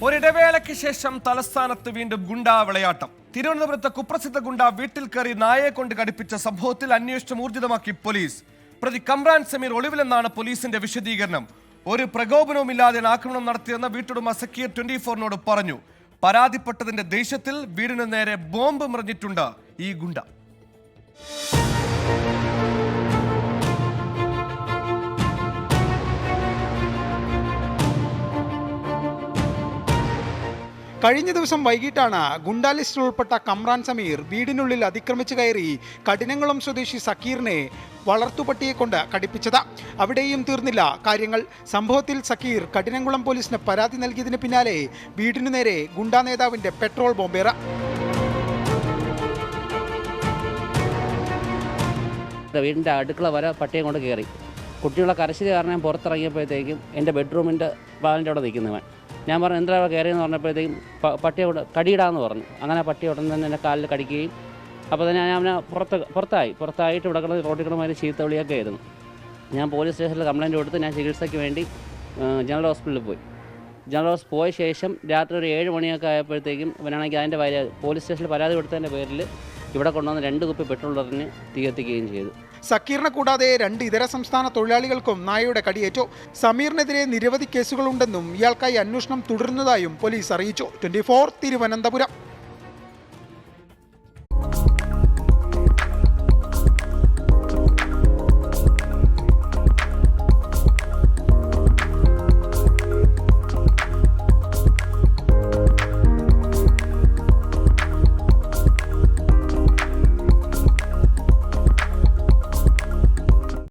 ഒരിടവേളയ്ക്ക് ശേഷം തലസ്ഥാനത്ത് വീണ്ടും ഗുണ്ടാ വിളയാട്ടം. തിരുവനന്തപുരത്ത് കുപ്രസിദ്ധ ഗുണ്ട വീട്ടിൽ കയറി നായയെ കൊണ്ട് കടിപ്പിച്ച സംഭവത്തിൽ അന്വേഷണം ഊർജിതമാക്കി പോലീസ്. പ്രതി കമ്രാൻ സമീർ ഒളിവിലെന്നാണ് പോലീസിന്റെ വിശദീകരണം. ഒരു പ്രകോപനവുമില്ലാതെ ആക്രമണം നടത്തിയെന്ന് വീട്ടുടമ സക്കീർ 24-നോട് പറഞ്ഞു. പരാതിപ്പെട്ടതിന്റെ ദേഷ്യത്തിൽ വീടിന് നേരെ ബോംബ് എറിഞ്ഞിട്ടുണ്ട് ഈ ഗുണ്ട. കഴിഞ്ഞ ദിവസം വൈകിട്ടാണ് ഗുണ്ടാ ലിസ്റ്റിൽ ഉൾപ്പെട്ട കമ്രാൻ സമീർ വീടിനുള്ളിൽ അതിക്രമിച്ചു കയറി കഠിനംകുളം സ്വദേശി സക്കീറിനെ വളർത്തുപട്ടിയെ കൊണ്ട് കടിപ്പിച്ചത്. അവിടെയും തീർന്നില്ല കാര്യങ്ങൾ. സംഭവത്തിൽ സക്കീർ കഠിനംകുളം പോലീസിന് പരാതി നൽകിയതിന് പിന്നാലെ വീടിനു നേരെ ഗുണ്ടാ നേതാവിന്റെ പെട്രോൾ ബോംബേറ. വീടിൻ്റെ അടുക്കള വരെ പട്ടിയെ കൊണ്ട് കയറി. കുട്ടികളെ കരച്ചിൽ കാരണം പുറത്തിറങ്ങിയപ്പോഴത്തേക്കും എൻ്റെ ബെഡ്റൂമിൻ്റെ വാലിൻ്റെ അവിടെ നിൽക്കുന്നവൻ. ഞാൻ പറഞ്ഞു എന്താ കയറിയെന്ന് പറഞ്ഞപ്പോഴത്തേക്കും പട്ടിയെ കൊണ്ട് കടിയിടാന്ന് പറഞ്ഞു. അങ്ങനെ പട്ടി ഉടൻ തന്നെ എൻ്റെ കാലിൽ കടിക്കുകയും അപ്പോൾ തന്നെ ഞാൻ അവനെ പുറത്തായിട്ട് ഇവിടെ കിടന്ന് റോട്ടിൽ കിടന്ന് ചീത്ത വിളിയൊക്കെ ആയിരുന്നു. ഞാൻ പോലീസ് സ്റ്റേഷനിൽ കംപ്ലയിൻറ്റ് കൊടുത്ത് ഞാൻ ചികിത്സയ്ക്ക് വേണ്ടി ജനറൽ ഹോസ്പിറ്റലിൽ പോയി. ജനറൽ ഹോസ്പിറ്റൽ പോയ ശേഷം രാത്രി ഒരു 7 മണിയൊക്കെ ആയപ്പോഴത്തേക്കും അവനാണെങ്കിൽ അതിൻ്റെ പോലീസ് സ്റ്റേഷനിൽ പരാതി കൊടുത്തതിൻ്റെ പേരിൽ ഇവിടെ കൊണ്ടുവന്ന് 2 കുപ്പി പെട്രോൾ എറിഞ്ഞ് തീ കത്തിക്കുകയും ചെയ്തു. സക്കീറിനെ കൂടാതെ 2 ഇതര സംസ്ഥാന തൊഴിലാളികൾക്കും നായയുടെ കടിയേറ്റു. സമീറിനെതിരെ നിരവധി കേസുകളുണ്ടെന്നും ഇയാൾക്കായി അന്വേഷണം തുടരുന്നതായും പോലീസ് അറിയിച്ചു. 24 തിരുവനന്തപുരം.